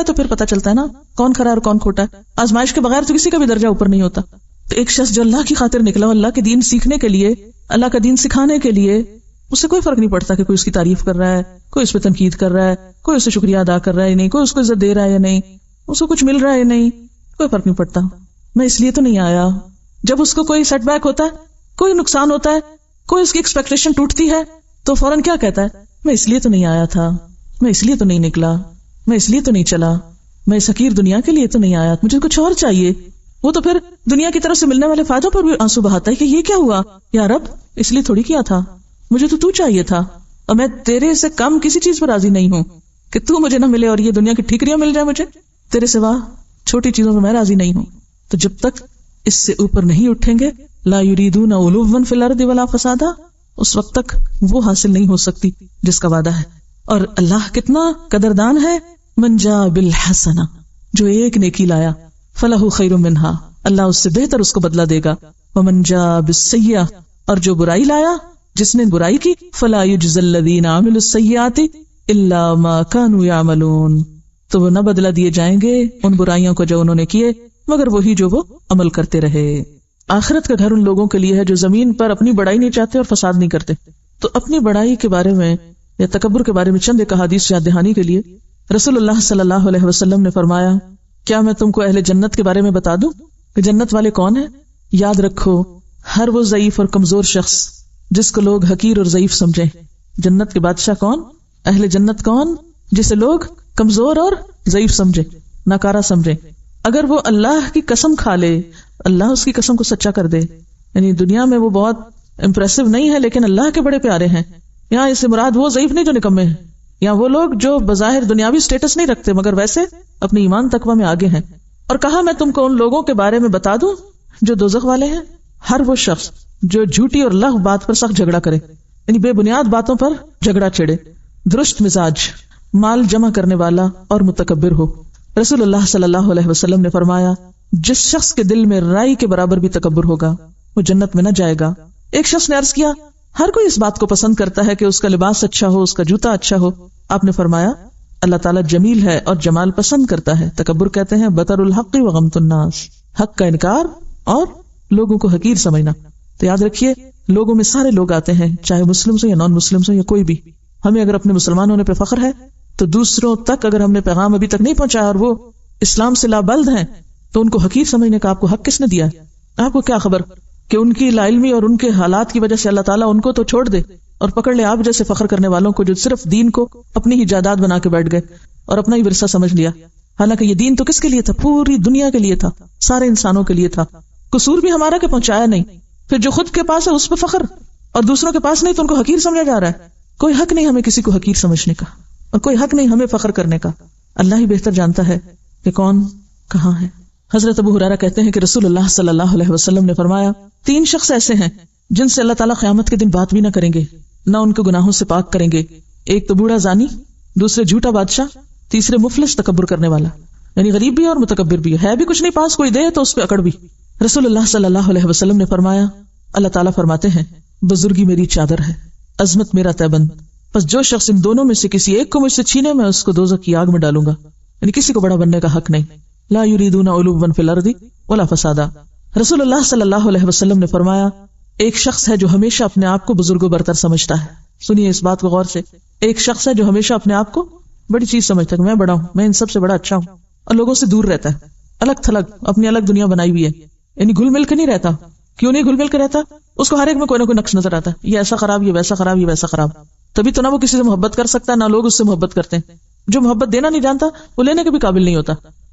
تو پھر پتہ چلتا ہے نا کون کھرا اور کون کھوٹا ہے. آزمائش کے بغیر تو کسی کا بھی درجہ اوپر نہیں ہوتا. تو ایک شخص جو اللہ کی خاطر نکلا، اللہ کے دین سیکھنے کے لیے، اللہ کا دین سکھانے کے لیے، اس سے کوئی فرق نہیں پڑتا کہ کوئی اس کی تعریف کر رہا ہے، کوئی اس پہ تنقید کر رہا ہے، کوئی اس سے شکریہ ادا کر رہا ہے یا نہیں، کوئی اس کو عزت دے رہا ہے یا نہیں، اس کو کچھ مل رہا ہے یا نہیں، کوئی فرق نہیں پڑتا. میں اس لیے تو نہیں آیا. جب اس کو کوئی سیٹ بیک ہوتا ہے، کوئی نقصان ہوتا ہے، کوئی اس کی ایکسپیکٹیشن ٹوٹتی ہے، تو فوراً کیا کہتا ہے؟ میں اس لیے تو نہیں آیا تھا، میں اس لیے تو نہیں نکلا، میں اس لیے تو نہیں چلا، میں اس حقیر دنیا کے لیے تو نہیں آیا، مجھے کچھ اور چاہیے. وہ تو پھر دنیا کی طرف سے ملنے والے فائدوں پر بھی آنسو بہاتا ہے کہ یہ کیا ہوا یا رب، اس لیے تھوڑی کیا تھا، مجھے تو چاہیے تھا، اور میں تیرے سے کم کسی چیز پر راضی نہیں ہوں کہ تو مجھے نہ ملے اور یہ دنیا کی ٹھیکریاں مل جائے مجھے، تیرے سوا چھوٹی چیزوں میں راضی نہیں ہوں. تو جب تک اس سے اوپر نہیں اٹھیں گے، لا یریدون علوا فی الارض ولا فسادا، اس وقت تک وہ حاصل نہیں ہو سکتی جس کا وعدہ ہے. اور اللہ کتنا قدردان ہے. من جاء بالحسنہ، جو ایک نیکی لایا، فلہ خیر منہا، اللہ اس سے بہتر اس کو بدلہ دے گا. ومن جاء بالسیئہ، اور جو برائی لایا، جس نے برائی کی، فلا یجزی الذین عملوا السیئات الا ما كانوا یعملون، تو وہ نہ بدلہ دیے جائیں گے ان برائیوں کو جو انہوں نے کیے مگر وہی جو وہ عمل کرتے رہے. آخرت کا گھر ان لوگوں کے لیے ہے جو زمین پر اپنی بڑائی نہیں چاہتے اور فساد نہیں کرتے. تو اپنی بڑائی کے بارے میں یا تکبر کے بارے میں چند ایک احادیث یاد دہانی کے لیے رسول اللہ صلی اللہ علیہ وسلم نے فرمایا، کیا میں تم کو اہل جنت کے بارے میں بتا دوں کہ جنت والے کون ہیں؟ یاد رکھو، ہر وہ ضعیف اور کمزور شخص جس کو لوگ حقیر اور ضعیف سمجھیں. جنت کے بادشاہ کون؟ اہل جنت کون؟ جسے لوگ کمزور اور ضعیف سمجھے، ناکارہ سمجھے. اگر وہ اللہ کی قسم کھا لے، اللہ اس کی قسم کو سچا کر دے. یعنی دنیا میں وہ بہت امپریسو نہیں ہے لیکن اللہ کے بڑے پیارے ہیں. یہاں اس سے مراد وہ ضعیف نہیں جو نکمے ہیں، یا وہ لوگ جو بظاہر دنیاوی سٹیٹس نہیں رکھتے مگر ویسے اپنے ایمان تقوی میں آگے ہیں. اور کہا میں تم کو ان لوگوں کے بارے میں بتا دوں جو دوزخ والے ہیں. ہر وہ شخص جو جھوٹی اور لغو بات پر سخت جھگڑا کرے، یعنی بے بنیاد باتوں پر جھگڑا چھیڑے، درست مزاج، مال جمع کرنے والا اور متکبر ہو. رسول اللہ صلی اللہ علیہ وسلم نے فرمایا، جس شخص کے دل میں رائی کے برابر بھی تکبر ہوگا وہ جنت میں نہ جائے گا. ایک شخص نے عرض کیا، ہر کوئی اس بات کو پسند کرتا ہے کہ اس کا لباس اچھا ہو، اس کا جوتا اچھا ہو. آپ نے فرمایا، اللہ تعالیٰ جمیل ہے اور جمال پسند کرتا ہے. تکبر کہتے ہیں بطر الحق و غمط الناس، حق کا انکار اور لوگوں کو حقیر سمجھنا. تو یاد رکھیے، لوگوں میں سارے لوگ آتے ہیں، چاہے مسلم ہو یا نان مسلم ہو یا کوئی بھی. ہمیں اگر اپنے مسلمان ہونے پہ فخر ہے تو دوسروں تک اگر ہم نے پیغام ابھی تک نہیں پہنچایا اور وہ اسلام سے لابلد ہیں تو ان کو حقیر سمجھنے کا آپ کو حق کس نے دیا؟ آپ کو کیا خبر کہ ان کی لا علمی اور ان کے حالات کی وجہ سے اللہ تعالیٰ ان کو تو چھوڑ دے اور پکڑ لے آپ جیسے فخر کرنے والوں کو جو صرف دین کو اپنی ہی جائیداد بنا کے بیٹھ گئے اور اپنا ہی ورثہ سمجھ لیا. حالانکہ یہ دین تو کس کے لیے تھا؟ پوری دنیا کے لیے تھا، سارے انسانوں کے لیے تھا. قصور بھی ہمارا کہ پہنچایا نہیں. پھر جو خود کے پاس ہے اس پہ فخر اور دوسروں کے پاس نہیں تو ان کو حقیر سمجھا جا رہا ہے. کوئی حق نہیں ہمیں کسی کو حقیر سمجھنے کا اور کوئی حق نہیں ہمیں فخر کرنے کا. اللہ ہی بہتر جانتا ہے کہ کون کہاں ہے. حضرت ابو ہریرہ کہتے ہیں کہ رسول اللہ صلی اللہ علیہ وسلم نے فرمایا، 3 شخص ایسے ہیں جن سے اللہ تعالیٰ قیامت کے دن بات بھی نہ کریں گے، نہ ان کو گناہوں سے پاک کریں گے. ایک تو بوڑھا زانی، دوسرے جھوٹا بادشاہ، تیسرے مفلس تکبر کرنے والا. یعنی غریب بھی اور متکبر بھی ہے بھی کچھ نہیں پاس، کوئی دے تو اس پہ اکڑ بھی. رسول اللہ صلی اللہ علیہ وسلم نے فرمایا، اللہ تعالیٰ فرماتے ہیں، بزرگی میری چادر ہے، عظمت میرا تیبند، بس جو شخص ان دونوں میں سے کسی ایک کو مجھ سے چھینے میں اس کو دوزخ کی آگ میں ڈالوں گا. یعنی کسی کو بڑا بننے کا حق نہیں. لا یریدون علوا فی الارض ولا فسادا. رسول اللہ صلی اللہ علیہ وسلم نے فرمایا، ایک شخص ہے جو ہمیشہ اپنے آپ کو بزرگ و برتر سمجھتا ہے. سنیے اس بات کو غور سے. ایک شخص ہے جو ہمیشہ اپنے آپ کو بڑی چیز سمجھتا ہے کہ میں بڑا ہوں، میں ان سب سے بڑا اچھا ہوں، اور لوگوں سے دور رہتا ہے، الگ تھلگ اپنی الگ دنیا بنائی ہوئی ہے. یعنی گھل مل کے نہیں رہتا. کیوں نہیں گھل مل کے رہتا؟ اس کو ہر ایک میں کوئی نہ کوئی نقص نظر آتا ہے، یہ ایسا خراب، یہ ویسا خراب، یہ ویسا خراب. تبھی تو نہ وہ کسی سے محبت کر سکتا، نہ لوگ اس سے محبت کرتے ہیں. جو محبت دینا نہیں جانتا وہ لینے کے بھی قابل نہیں ہوتا.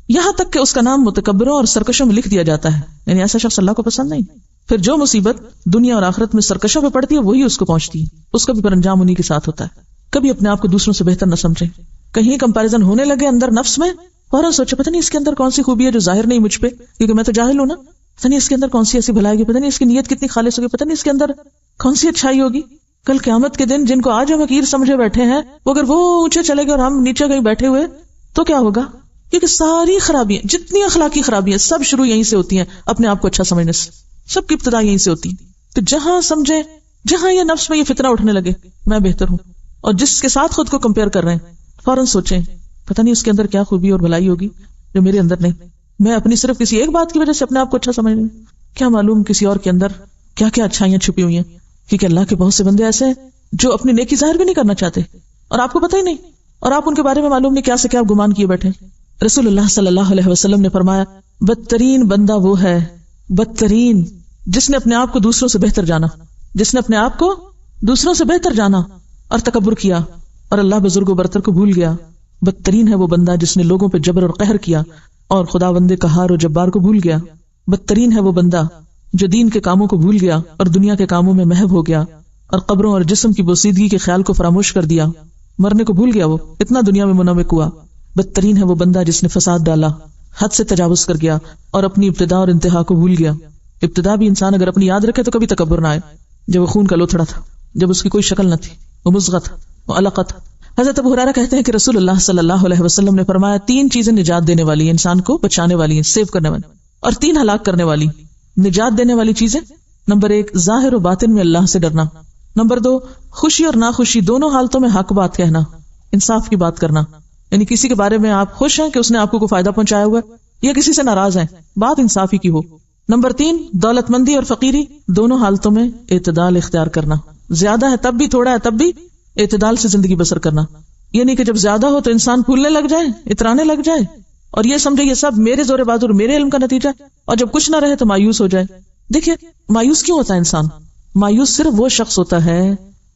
یہاں تک کہ اس کا نام متکبروں اور سرکشوں میں لکھ دیا جاتا ہے. یعنی ایسا شخص اللہ کو پسند نہیں. پھر جو مصیبت دنیا اور آخرت میں سرکشوں پہ پڑتی ہے وہی اس کو پہنچتی ہے، اس کا بھی پر انجام انہی کے ساتھ ہوتا ہے. کبھی اپنے آپ کو دوسروں سے بہتر نہ سمجھیں. کہیں کمپیریزن ہونے لگے اندر نفس میں، فوراً سوچے پتہ نہیں اس کے اندر کون سی خوبی ہے جو ظاہر نہیں مجھ پہ، کیونکہ میں تو جاہل ہوں نا. پتہ نہیں اس کے اندر کون سی ایسی بھلائی ہوگی، پتہ نہیں اس کی نیت کتنی خالص ہوگی، پتہ نہیں اس کے اندر کون سی اچھائی ہوگی. کل قیامت کے دن جن کو آج ہم حقیر سمجھے بیٹھے ہیں وہ اگر وہ اونچے چلے گئے اور ہم نیچے کہیں بیٹھے ہوئے تو کیا ہوگا؟ کیونکہ ساری خرابیاں، جتنی اخلاقی خرابیاں، سب شروع یہیں سے ہوتی ہیں، اپنے آپ کو اچھا سمجھنے سے. سب کی ابتدا یہیں سے ہوتی ہے. تو جہاں سمجھیں، جہاں یہ نفس میں یہ فتنہ اٹھنے لگے میں بہتر ہوں، اور جس کے ساتھ خود کو کمپیئر کر رہے ہیں، فوراً سوچیں پتہ نہیں اس کے اندر کیا خوبی اور بھلائی ہوگی جو میرے اندر نہیں. میں اپنی صرف کسی ایک بات کی وجہ سے اپنے آپ کو اچھا سمجھ رہی ہوں, کیا معلوم کسی اور کے اندر کیا کیا اچھائیاں چھپی ہوئی ہیں. کیونکہ اللہ کے بہت سے بندے ایسے ہیں جو اپنی نیکی ظاہر بھی نہیں کرنا چاہتے اور آپ کو پتہ ہی نہیں, اور آپ ان کے بارے میں معلوم نہیں کیا سے کیا گمان کیے بیٹھے. رسول اللہ صلی اللہ علیہ وسلم نے فرمایا, بدترین بندہ وہ ہے, بدترین, جس نے اپنے آپ کو دوسروں سے بہتر جانا, جس نے اپنے آپ کو دوسروں سے بہتر جانا اور تکبر کیا اور اللہ بزرگ و برتر کو بھول گیا. بدترین ہے وہ بندہ جس نے لوگوں پہ جبر اور قہر کیا اور خداوند قہار و جبار کو بھول گیا. بدترین ہے وہ بندہ جو دین کے کاموں کو بھول گیا اور دنیا کے کاموں میں محو ہو گیا اور قبروں اور جسم کی بوسیدگی کے خیال کو فراموش کر دیا, مرنے کو بھول گیا, وہ اتنا دنیا میں منمک ہوا. بدترین ہے وہ بندہ جس نے فساد ڈالا, حد سے تجاوز کر گیا اور اپنی ابتدا اور انتہا کو بھول گیا. ابتدا بھی انسان اگر اپنی یاد رکھے تو کبھی تکبر نہ آئے. جب وہ خون کا لوتھڑا تھا, جب اس کی کوئی شکل نہ تھی, وہ مزغہ تھا, وہ علقہ تھا. حضرت ابو ہریرہ کہتے ہیں کہ رسول اللہ صلی اللہ علیہ وسلم نے فرمایا, 3 چیزیں نجات دینے والی ہیں, انسان کو بچانے والی ہیں, سیو کرنے والی, اور 3 ہلاک کرنے والی. نجات دینے والی چیزیں, نمبر 1 ظاہر و باطن میں اللہ سے ڈرنا, نمبر 2 خوشی اور ناخوشی دونوں حالتوں میں حق بات کہنا, انصاف کی بات کرنا, یعنی کسی کے بارے میں آپ خوش ہیں کہ اس نے آپ کو کوئی فائدہ پہنچایا ہوا ہے یا کسی سے ناراض ہیں, بات انصافی کی ہو. نمبر 3 دولت مندی اور فقیری دونوں حالتوں میں اعتدال اختیار کرنا, زیادہ ہے تب بھی, تھوڑا ہے تب بھی, اعتدال سے زندگی بسر کرنا. یعنی کہ جب زیادہ ہو تو انسان پھولنے لگ جائے, اترانے لگ جائے اور یہ سمجھے یہ سب میرے زور بازو اور میرے علم کا نتیجہ, اور جب کچھ نہ رہے تو مایوس ہو جائے. دیکھیے مایوس کیوں ہوتا ہے انسان؟ مایوس صرف وہ شخص ہوتا ہے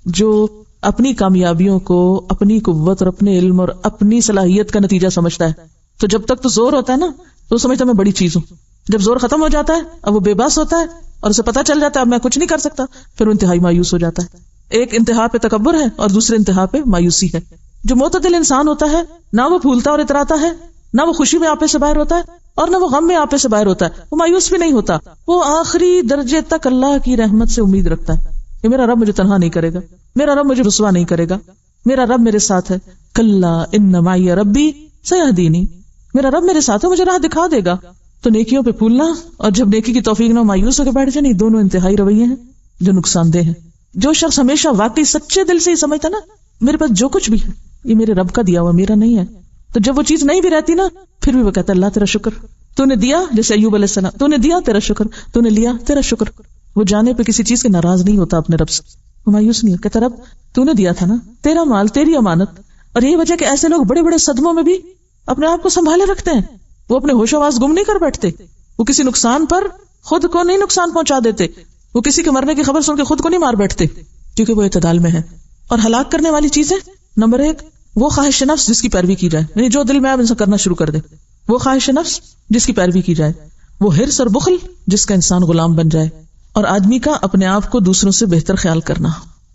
جو اپنی کامیابیوں کو اپنی قوت اور اپنے علم اور اپنی صلاحیت کا نتیجہ سمجھتا ہے. تو جب تک تو زور ہوتا ہے نا تو وہ سمجھتا ہے میں بڑی چیز ہوں. جب زور ختم ہو جاتا ہے اب وہ بے بس ہوتا ہے اور اسے پتا چل جاتا ہے اب میں کچھ نہیں کر سکتا, پھر وہ انتہائی مایوس ہو جاتا ہے. ایک انتہا پہ تکبر ہے اور دوسرے انتہا پہ مایوسی ہے. جو معتدل انسان ہوتا ہے نہ وہ پھولتا اور اتراتا ہے, نہ وہ خوشی میں آپے سے باہر ہوتا ہے اور نہ وہ غم میں آپے سے باہر ہوتا ہے, وہ مایوس بھی نہیں ہوتا. وہ آخری درجے تک اللہ کی رحمت سے امید رکھتا ہے کہ میرا رب مجھے تنہا نہیں کرے گا, میرا رب مجھے رسوا نہیں کرے گا, میرا رب میرے ساتھ ہے. کلا ان معی ربی سیہدینی, میرا رب میرے ساتھ ہے, مجھے راہ دکھا دے گا. تو نیکیوں پہ پھولنا اور جب نیکی کی توفیق نہ مایوس ہو کے بیٹھ جائے, دونوں انتہائی رویے ہیں جو نقصان دہ ہیں. جو شخص ہمیشہ واقعی سچے دل سے ہی سمجھتا نا میرے پاس جو کچھ بھی ہے یہ میرے رب کا دیا ہوا, میرا نہیں ہے, تو جب وہ چیز نہیں بھی رہتی نا پھر بھی وہ کہتا ہے اللہ تیرا شکر, تو نے دیا, جیسے ایوب علیہ السلام, تو نے دیا تیرا شکر, تو نے لیا تیرا شکر. وہ جانے پہ کسی چیز کے ناراض نہیں ہوتا اپنے رب سے, وہ مایوس نہیں, کہتا رب تو نے دیا تھا نا, تیرا مال, تیری امانت. اور یہی وجہ کہ ایسے لوگ بڑے بڑے صدموں میں بھی اپنے آپ کو سنبھالے رکھتے ہیں, وہ اپنے ہوش و حواس گم نہیں کر بیٹھتے, وہ کسی نقصان پر خود کو نہیں نقصان پہنچا دیتے, وہ کسی کے مرنے کی خبر سن کے خود کو نہیں مار بیٹھتے, کیونکہ وہ اعتدال میں ہے. اور ہلاک کرنے والی چیزیں, نمبر 1 وہ خواہش نفس جس کی پیروی کی جائے, یعنی جو دل میں آپ انسان کرنا شروع کر دے, وہ خواہش نفس جس کی پیروی کی جائے. وہ حرص اور بخل جس کا انسان غلام بن جائے. اور آدمی کا اپنے آپ کو دوسروں سے بہتر خیال کرنا.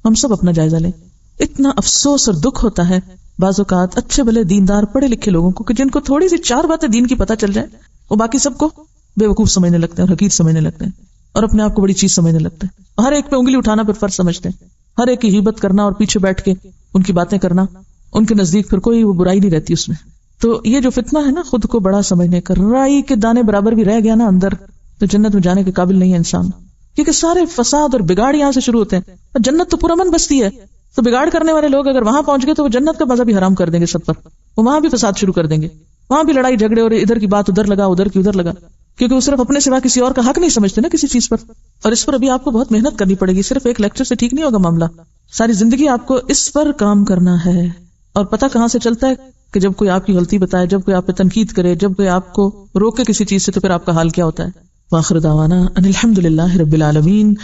ہم سب اپنا جائزہ لیں. اتنا افسوس اور دکھ ہوتا ہے بعض اوقات اچھے بھلے دیندار پڑھے لکھے لوگوں کو کہ جن کو تھوڑی سی 4 باتیں دین کی پتہ چل جائے وہ باقی سب کو بے وقوف سمجھنے لگتے ہیں اور حقیر سمجھنے لگتے ہیں اور اپنے آپ کو بڑی چیز سمجھنے لگتے ہیں. ہر ایک پہ انگلی اٹھانا پھر فرض سمجھتے ہیں, ہر ایک کی غیبت کرنا اور پیچھے بیٹھ کے ان کی باتیں کرنا, ان کے نزدیک پھر کوئی وہ برائی نہیں رہتی اس میں. تو یہ جو فتنہ ہے نا خود کو بڑا سمجھنے کا, رائی کے دانے برابر بھی رہ گیا نا اندر تو جنت میں جانے کے قابل نہیں ہے انسان, کیونکہ سارے فساد اور بگاڑ یہاں سے شروع ہوتے ہیں. اور جنت تو پرامن بستی ہے, تو بگاڑ کرنے والے لوگ اگر وہاں پہنچ گئے تو وہ جنت کا مزہ بھی حرام کر دیں گے سب پر, وہ وہاں بھی فساد شروع کر دیں گے, وہاں بھی لڑائی جھگڑے اور ادھر کی بات ادھر لگا ادھر کی ادھر لگا, کیونکہ وہ صرف اپنے سوا کسی اور کا حق نہیں سمجھتے نا کسی چیز پر. اور اس پر ابھی آپ کو بہت محنت کرنی پڑے گی, صرف ایک لیکچر سے ٹھیک نہیں ہوگا معاملہ, ساری زندگی آپ کو اس پر کام کرنا ہے. اور پتہ کہاں سے چلتا ہے کہ جب کوئی آپ کی غلطی بتائے, جب کوئی آپ پہ تنقید کرے, جب کوئی آپ کو روکے کسی چیز سے, تو پھر آپ کا حال کیا ہوتا ہے. وآخر دعوانا ان الحمد للہ رب العالمین.